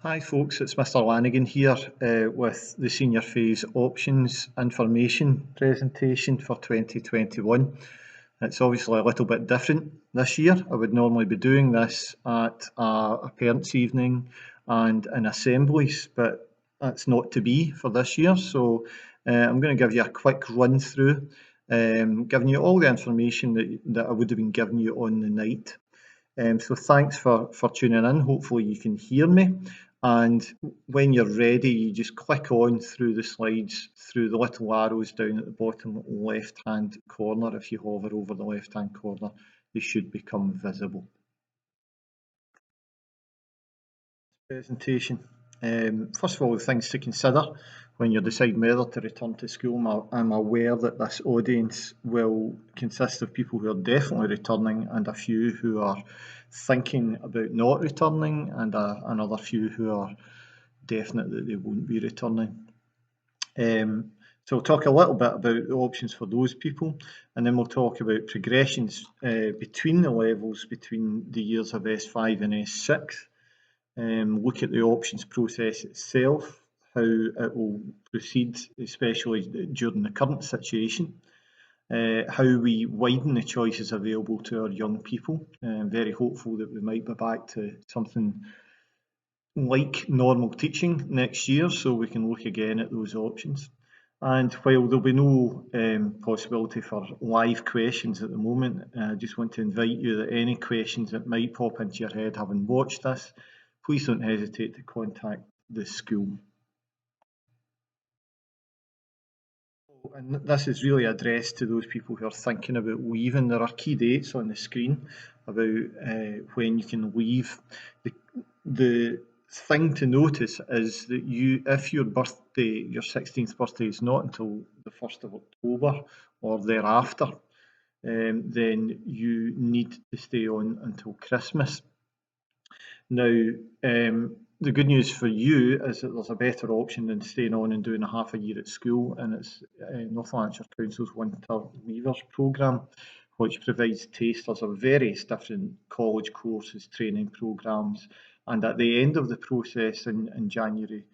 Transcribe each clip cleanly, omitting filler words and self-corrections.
Hi folks, it's Mr Lanigan here with the Senior Phase Options Information presentation for 2021. It's obviously a little bit different this year. I would normally be doing this at a parents' evening and in assemblies, but that's not to be for this year. So I'm going to give you a quick run through, giving you all the information that I would have been giving you on the night. So thanks for tuning in. Hopefully you can hear me. And when you're ready, you just click on through the slides, through the little arrows down at the bottom left-hand corner. If you hover over the left-hand corner, they should become visible. Presentation. First of all, the things to consider when you're deciding whether to return to school. I'm aware that this audience will consist of people who are definitely returning and a few who are thinking about not returning and another few who are definite that they won't be returning. So we'll talk a little bit about the options for those people, and then we'll talk about progressions between the levels between the years of S5 and S6. Look at the options process itself, how it will proceed, especially during the current situation, how we widen the choices available to our young people. I'm very hopeful that we might be back to something like normal teaching next year, so we can look again at those options. And while there'll be no possibility for live questions at the moment, I just want to invite you that any questions that might pop into your head having watched this, please don't hesitate to contact the school. And this is really addressed to those people who are thinking about leaving. There are key dates on the screen about when you can leave. The thing to notice is that if your 16th birthday is not until the 1st of October or thereafter, then you need to stay on until Christmas. Now, the good news for you is that there's a better option than staying on and doing a half a year at school, and it's North Lanarkshire Council's Winter Leavers programme, which provides tasters of various different college courses, training programmes, and at the end of the process in January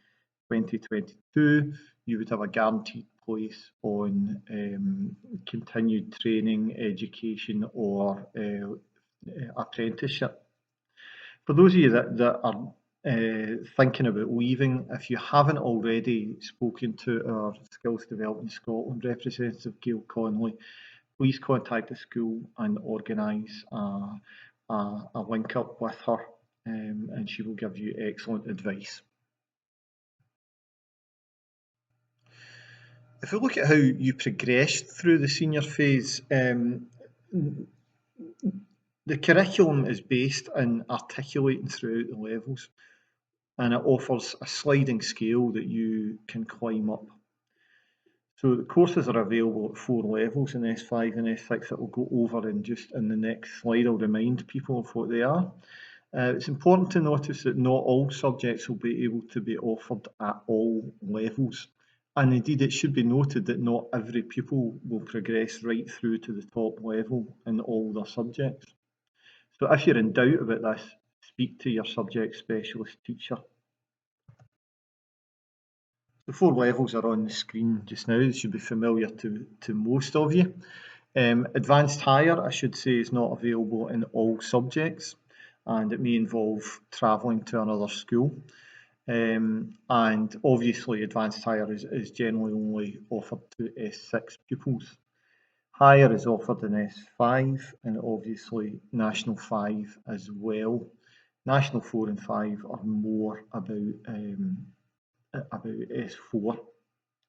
2022, you would have a guaranteed place on continued training, education, or apprenticeship. For those of you that are thinking about leaving, if you haven't already spoken to our Skills Development Scotland representative, Gail Conley, please contact the school and organise a link up with her, and she will give you excellent advice. If we look at how you progressed through the senior phase, the curriculum is based on articulating throughout the levels, and it offers a sliding scale that you can climb up. So the courses are available at 4 levels in S5 and S6 that we'll go over in the next slide. I'll remind people of what they are. It's important to notice that not all subjects will be able to be offered at all levels. And indeed, it should be noted that not every pupil will progress right through to the top level in all their subjects. So if you're in doubt about this, speak to your subject specialist teacher. The 4 levels are on the screen just now. They should be familiar to most of you. Advanced Higher, I should say, is not available in all subjects, and it may involve travelling to another school. And obviously Advanced Higher is generally only offered to S6 pupils. Higher is offered in S5 and obviously National 5 as well. National 4 and 5 are more about S4.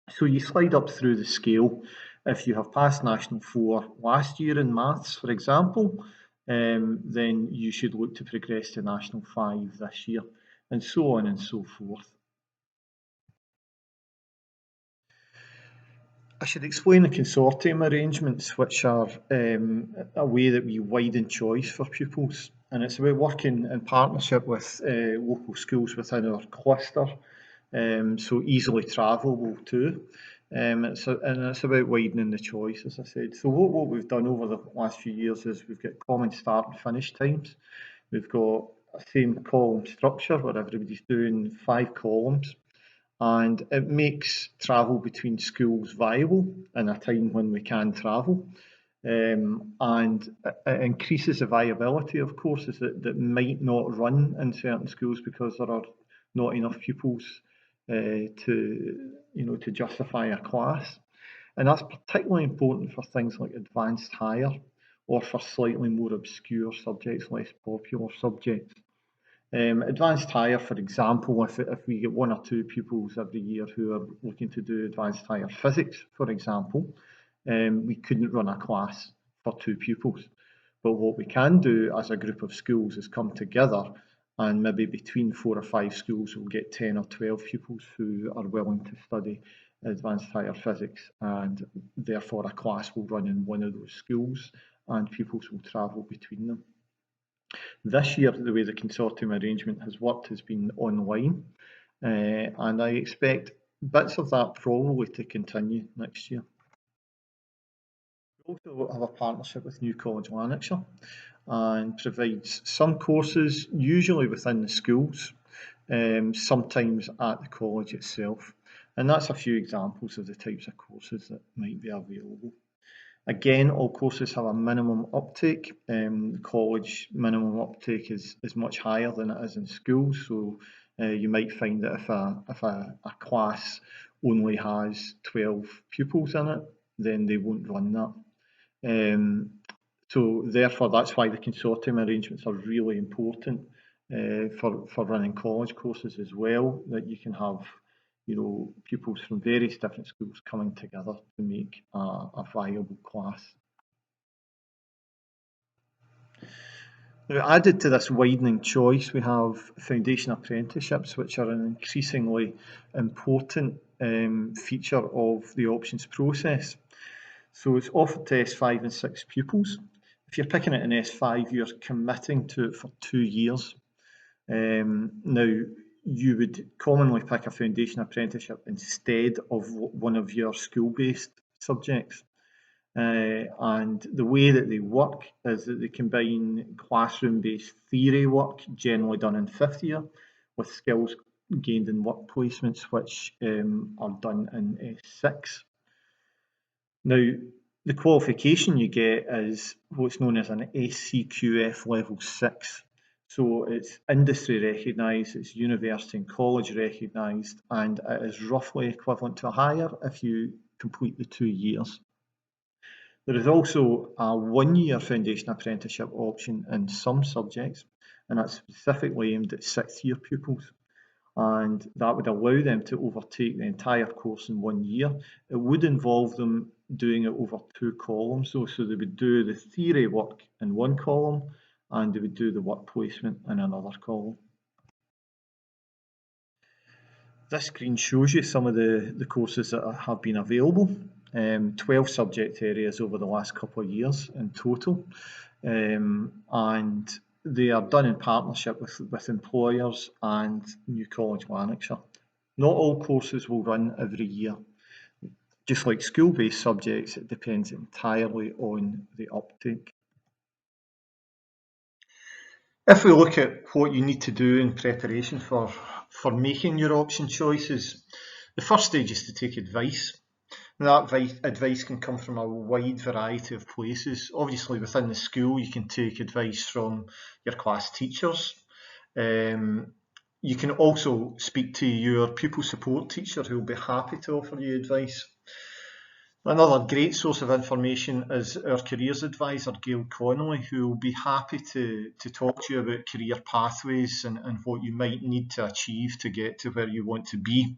So you slide up through the scale. If you have passed National 4 last year in maths, for example, then you should look to progress to National 5 this year, and so on and so forth. I should explain the consortium arrangements, which are a way that we widen choice for pupils, and it's about working in partnership with local schools within our cluster, so easily travelable too. And it's about widening the choice, as I said. So what we've done over the last few years is we've got common start and finish times. We've got same column structure where everybody's doing 5 columns, and it makes travel between schools viable in a time when we can travel. And it increases the viability of courses that might not run in certain schools because there are not enough pupils to justify a class. And that's particularly important for things like advanced higher or for slightly more obscure subjects, less popular subjects. Advanced higher, for example, if we get 1 or 2 pupils every year who are looking to do advanced higher physics, for example, we couldn't run a class for 2 pupils. But what we can do as a group of schools is come together, and maybe between 4 or 5 schools we'll get 10 or 12 pupils who are willing to study advanced higher physics, and therefore a class will run in one of those schools and pupils will travel between them. This year, the way the consortium arrangement has worked has been online, and I expect bits of that probably to continue next year. We also have a partnership with New College Lanarkshire and provides some courses, usually within the schools, sometimes at the college itself. And that's a few examples of the types of courses that might be available. Again, all courses have a minimum uptake. The college minimum uptake is much higher than it is in schools, so you might find that if a class only has 12 pupils in it, then they won't run that. So therefore, that's why the consortium arrangements are really important for running college courses as well, that you can have pupils from various different schools coming together to make a viable class. Now, added to this widening choice, we have foundation apprenticeships, which are an increasingly important feature of the options process. So it's offered to S5 and 6 pupils. If you're picking it in S5, you're committing to it for 2 years. Now, you would commonly pick a foundation apprenticeship instead of one of your school-based subjects. And the way that they work is that they combine classroom-based theory work, generally done in 5th year, with skills gained in work placements, which are done in S6. Now, the qualification you get is what's known as an SCQF level 6. So it's industry recognised, it's university and college recognised, and it is roughly equivalent to a higher if you complete the 2 years. There is also a 1-year foundation apprenticeship option in some subjects, and that's specifically aimed at 6th year pupils. And that would allow them to overtake the entire course in 1 year. It would involve them doing it over 2 columns though, so they would do the theory work in 1 column and they would do the work placement in another column. This screen shows you some of the courses that have been available. 12 subject areas over the last couple of years in total, and they are done in partnership with employers and New College Lanarkshire. Not all courses will run every year. Just like school-based subjects, it depends entirely on the uptake. If we look at what you need to do in preparation for making your option choices, the first stage is to take advice. That advice can come from a wide variety of places. Obviously, within the school, you can take advice from your class teachers. You can also speak to your pupil support teacher who will be happy to offer you advice. Another great source of information is our careers advisor, Gail Connolly, who will be happy to talk to you about career pathways and what you might need to achieve to get to where you want to be.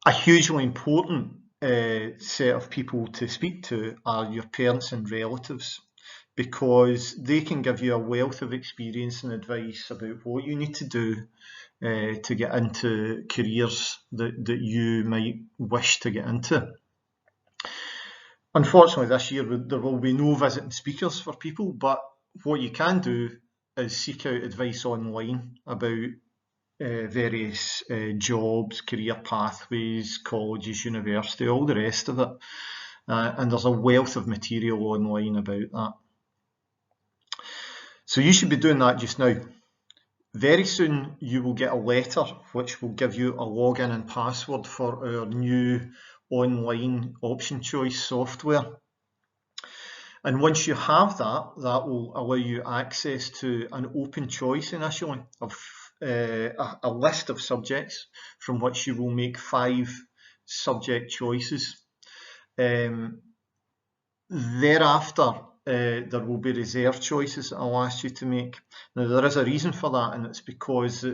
A hugely important set of people to speak to are your parents and relatives, because they can give you a wealth of experience and advice about what you need to do to get into careers that you might wish to get into. Unfortunately, this year there will be no visiting speakers for people, but what you can do is seek out advice online about various jobs, career pathways, colleges, university, all the rest of it. And there's a wealth of material online about that. So you should be doing that just now. Very soon you will get a letter which will give you a login and password for our new online option choice software. And once you have that, that will allow you access to an open choice initially of a list of subjects from which you will make 5 subject choices. Thereafter, there will be reserve choices that I'll ask you to make. Now, there is a reason for that, and it's because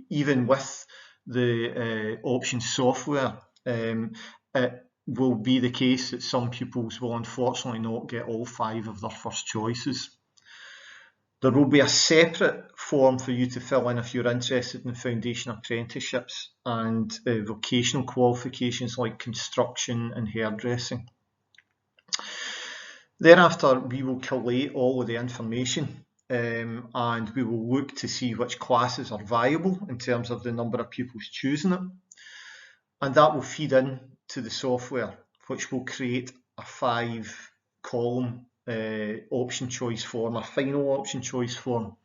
even with the option software, it will be the case that some pupils will unfortunately not get all 5 of their first choices. There will be a separate form for you to fill in if you're interested in foundation apprenticeships and vocational qualifications like construction and hairdressing. Thereafter, we will collate all of the information and we will look to see which classes are viable in terms of the number of pupils choosing it. And that will feed in to the software, which will create a 5-column option choice form, a final option choice form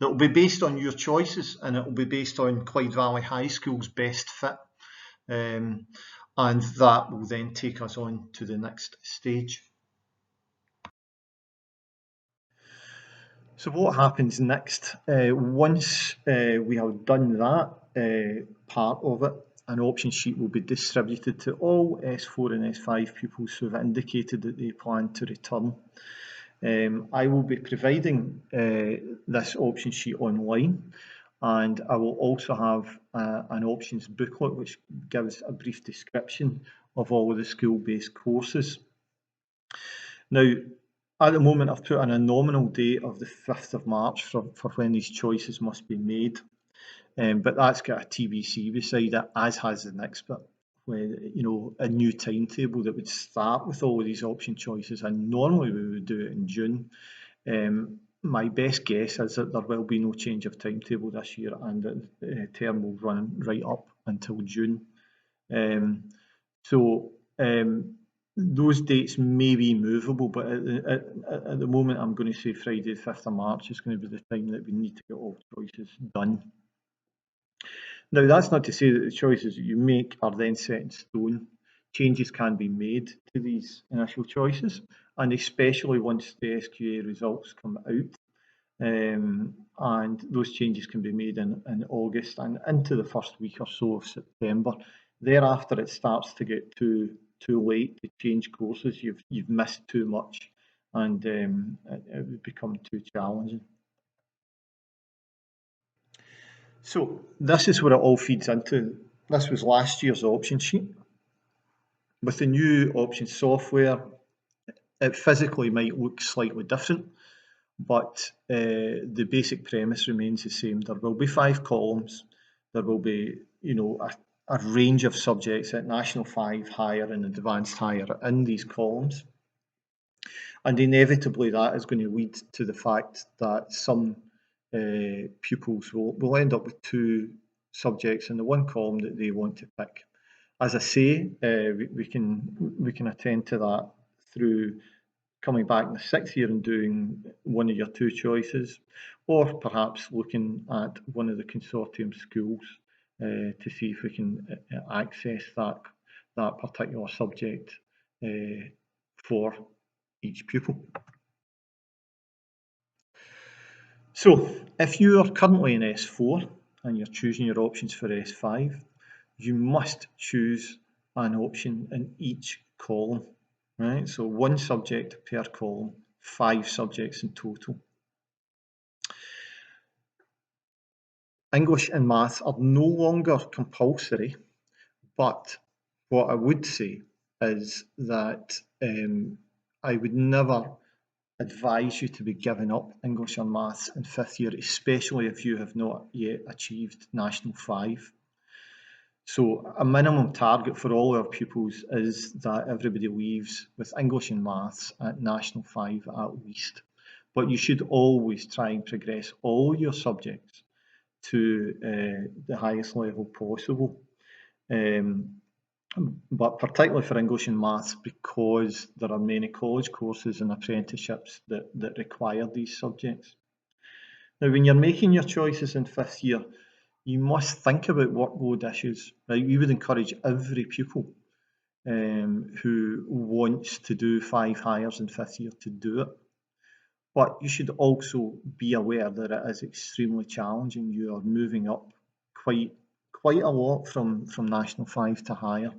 that will be based on your choices, and it will be based on Clyde Valley High School's best fit. And that will then take us on to the next stage. So what happens next? Once we have done that part of it, an option sheet will be distributed to all S4 and S5 pupils who have indicated that they plan to return. I will be providing this option sheet online, and I will also have an options booklet which gives a brief description of all of the school-based courses. Now, at the moment, I've put in a nominal date of the 5th of March for when these choices must be made, but that's got a TBC beside it, as has the next bit, where, you know, a new timetable that would start with all of these option choices, and normally we would do it in June. My best guess is that there will be no change of timetable this year, and that the term will run right up until June. Those dates may be movable, but at the moment I'm going to say Friday the 5th of March is going to be the time that we need to get all choices done. Now, that's not to say that the choices that you make are then set in stone. Changes can be made to these initial choices, and especially once the SQA results come out. And those changes can be made in August and into the first week or so of September. Thereafter, it starts to get too late to change courses. You've missed too much, and it would become too challenging. So this is where it all feeds into. This was last year's option sheet. With the new option software, it physically might look slightly different, but the basic premise remains the same. There will be 5 columns. There will be, you know, a range of subjects at National 5, Higher and Advanced Higher in these columns. And inevitably that is going to lead to the fact that some pupils will end up with 2 subjects in the one column that they want to pick. As I say, we can attend to that through coming back in the 6th year and doing one of your 2 choices, or perhaps looking at one of the consortium schools to see if we can access that particular subject for each pupil. So if you are currently in S4 and you're choosing your options for S5, you must choose an option in each column, right? So 1 subject per column, 5 subjects in total. English and maths are no longer compulsory, but what I would say is that I would never advise you to be giving up English or maths in 5th year, especially if you have not yet achieved National 5. So a minimum target for all our pupils is that everybody leaves with English and maths at National 5 at least. But you should always try and progress all your subjects to the highest level possible. But particularly for English and maths, because there are many college courses and apprenticeships that require these subjects. Now, when you're making your choices in fifth year, you must think about workload issues. Right? We would encourage every pupil who wants to do 5 hires in fifth year to do it. But you should also be aware that it is extremely challenging. You are moving up quite a lot from National 5 to higher.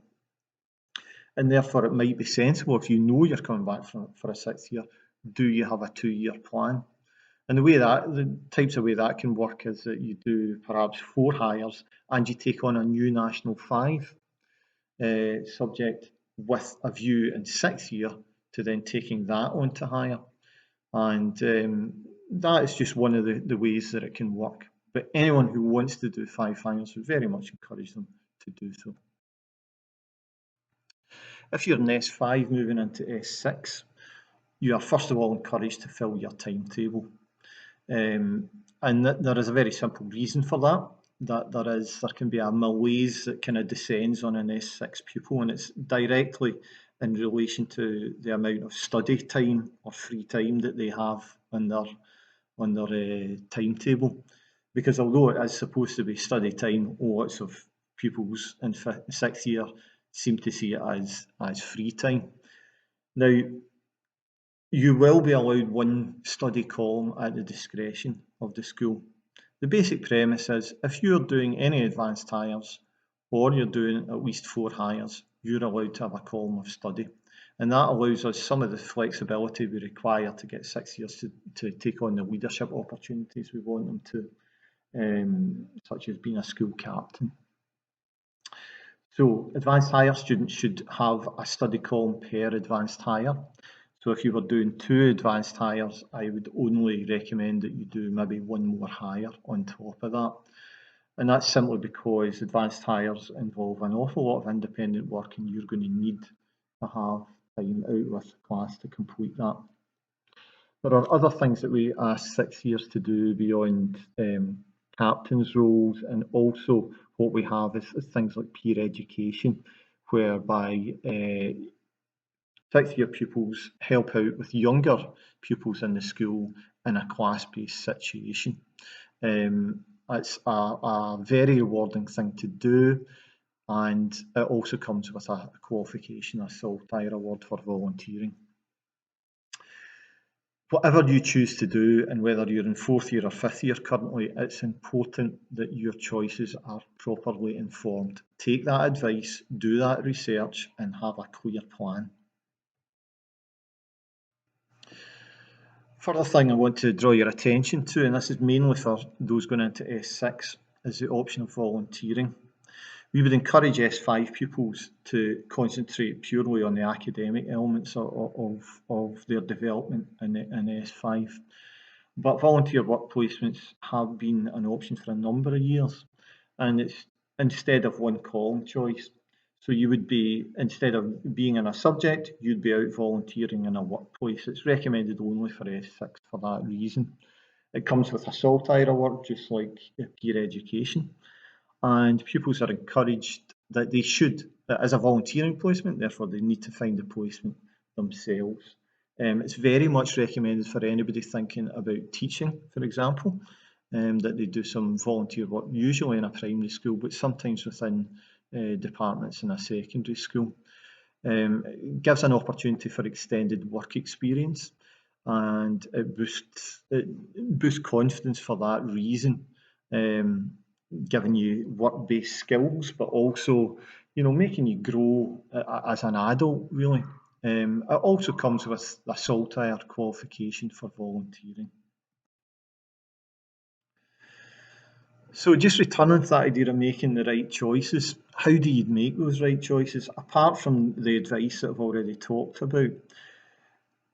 And therefore it might be sensible, if you know you're coming back for a sixth year, do you have a 2-year plan? And the types of way that can work is that you do perhaps 4 hires and you take on a new National 5 subject with a view in sixth year to then taking that on to higher. And that is just one of the ways that it can work. But anyone who wants to do 5 hires, would very much encourage them to do so. If you're in S5 moving into S6, you are first of all encouraged to fill your timetable. And there is a very simple reason for that. There can be a malaise that kind of descends on an S6 pupil, and it's directly in relation to the amount of study time or free time that they have on their timetable. Because although it is supposed to be study time, lots of pupils in sixth year seem to see it as free time. Now, you will be allowed one study column at the discretion of the school. The basic premise is if you're doing any advanced hires or you're doing at least 4 hires, you're allowed to have a column of study. And that allows us some of the flexibility we require to get 6 years to take on the leadership opportunities we want them to, such as being a school captain. So advanced hire students should have a study column per advanced hire. So if you were doing 2 advanced hires, I would only recommend that you do maybe 1 more hire on top of that. And that's simply because advanced hires involve an awful lot of independent work and you're going to need to have time out with class to complete that. There are other things that we ask 6 years to do beyond captain's roles, and also what we have is things like peer education, whereby 6th year pupils help out with younger pupils in the school in a class-based situation. It's a very rewarding thing to do, and it also comes with a qualification, a Saltire Award for volunteering. Whatever you choose to do, and whether you're in 4th year or 5th year currently, it's important that your choices are properly informed. Take that advice, do that research, and have a clear plan. Further thing I want to draw your attention to, and this is mainly for those going into S6, is the option of volunteering. We would encourage S5 pupils to concentrate purely on the academic elements of their development in S5. But volunteer work placements have been an option for a number of years, and it's instead of one column choice. So you would be, instead of being in a subject, you'd be out volunteering in a workplace. It's recommended only for S6 for that reason. It comes with a Saltire Award, just like peer education. And pupils are encouraged that they should, as a volunteering placement, therefore they need to find a placement themselves. It's very much recommended for anybody thinking about teaching, for example, that they do some volunteer work, usually in a primary school, but sometimes within departments in a secondary school. It gives an opportunity for extended work experience, and it boosts confidence for that reason, giving you work-based skills, but also, making you grow as an adult, really. It also comes with a Saltire qualification for volunteering. So just returning to that idea of making the right choices, how do you make those right choices? Apart from the advice that I've already talked about,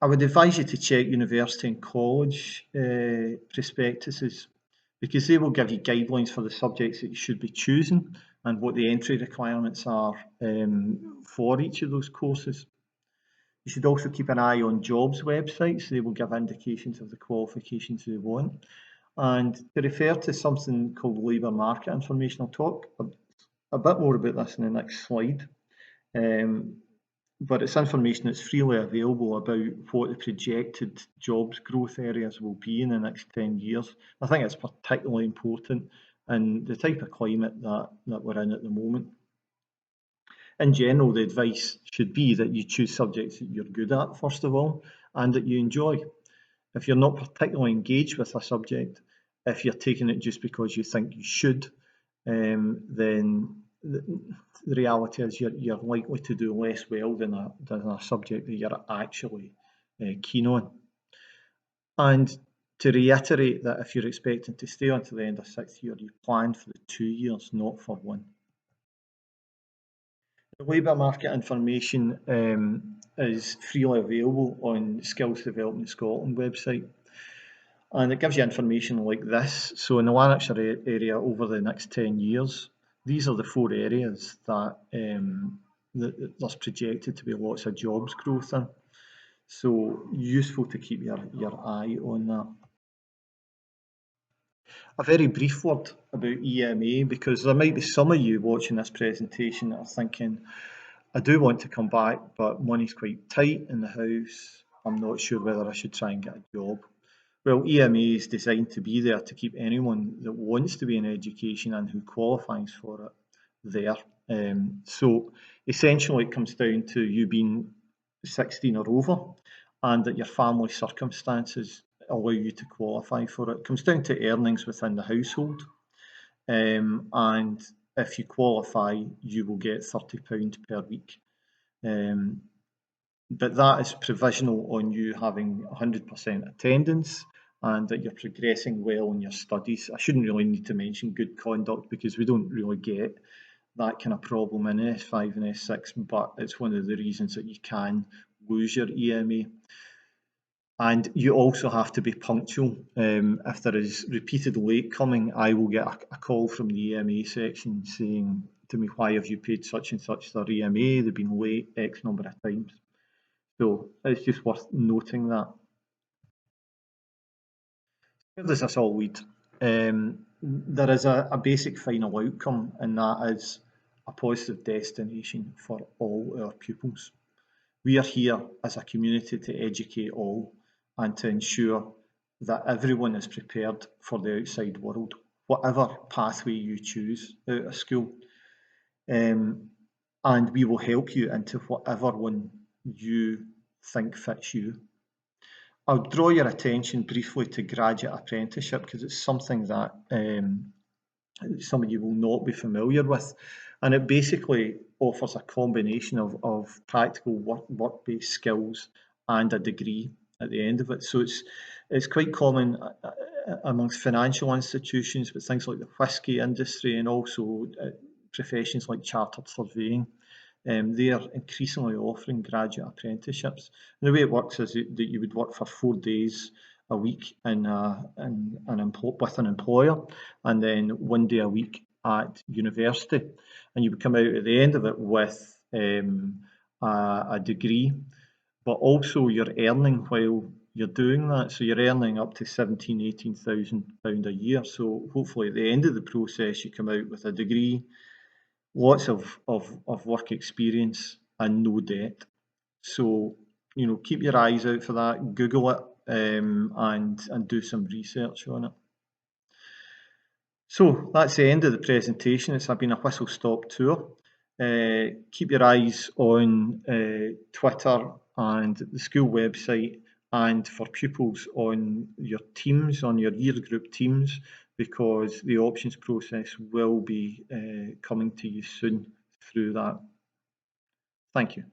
I would advise you to check university and college prospectuses, because they will give you guidelines for the subjects that you should be choosing and what the entry requirements are for each of those courses. You should also keep an eye on jobs websites. They will give indications of the qualifications they want. And to refer to something called labour market information, I'll talk a bit more about this in the next slide. but it's information that's freely available about what the projected jobs growth areas will be in the next 10 years. I think it's particularly important in the type of climate that we're in at the moment. In general, the advice should be that you choose subjects that you're good at, first of all, and that you enjoy. If you're not particularly engaged with a subject, if you're taking it just because you think you should, then the reality is you're likely to do less well than a subject that you're actually keen on. And to reiterate that if you're expecting to stay on to the end of sixth year, you plan for the 2 years, not for one. The labour market information is freely available on the Skills Development Scotland website. And it gives you information like this. So in the Lanarkshire area over the next 10 years, these are the 4 areas that, there's projected to be lots of jobs growth in. So useful to keep your eye on that. A very brief word about EMA, because there might be some of you watching this presentation that are thinking, I do want to come back, but money's quite tight in the house. I'm not sure whether I should try and get a job. Well, EMA is designed to be there to keep anyone that wants to be in education and who qualifies for it there. So essentially it comes down to you being 16 or over and that your family circumstances allow you to qualify for it. It comes down to earnings within the household. And if you qualify, you will get £30 per week. But that is provisional on you having 100% attendance and that you're progressing well in your studies. I shouldn't really need to mention good conduct because we don't really get that kind of problem in S5 and S6, but it's one of the reasons that you can lose your EMA. And you also have to be punctual. If there is repeated late coming, I will get a call from the EMA section saying to me, why have you paid such and such their EMA? They've been late X number of times. So it's just worth noting that. Where does this all lead? There is a basic final outcome, and that is a positive destination for all our pupils. We are here as a community to educate all and to ensure that everyone is prepared for the outside world, whatever pathway you choose out of school. And we will help you into whatever one you think fits you. I'll draw your attention briefly to graduate apprenticeship because it's something that some of you will not be familiar with, and it basically offers a combination of practical work-based skills and a degree at the end of it. So it's quite common amongst financial institutions, but things like the whisky industry and also professions like chartered surveying. They are increasingly offering graduate apprenticeships. And the way it works is that you would work for 4 days a week with an employer, and then 1 day a week at university, and you would come out at the end of it with a degree, but also you're earning while you're doing that. So you're earning up to £18,000 a year. So hopefully at the end of the process, you come out with a degree, lots of work experience and no debt. So, keep your eyes out for that, Google it, and do some research on it. So that's the end of the presentation. It's been a whistle-stop tour. Keep your eyes on Twitter and the school website, and for pupils on your teams, on your year group teams, because the options process will be coming to you soon through that. Thank you.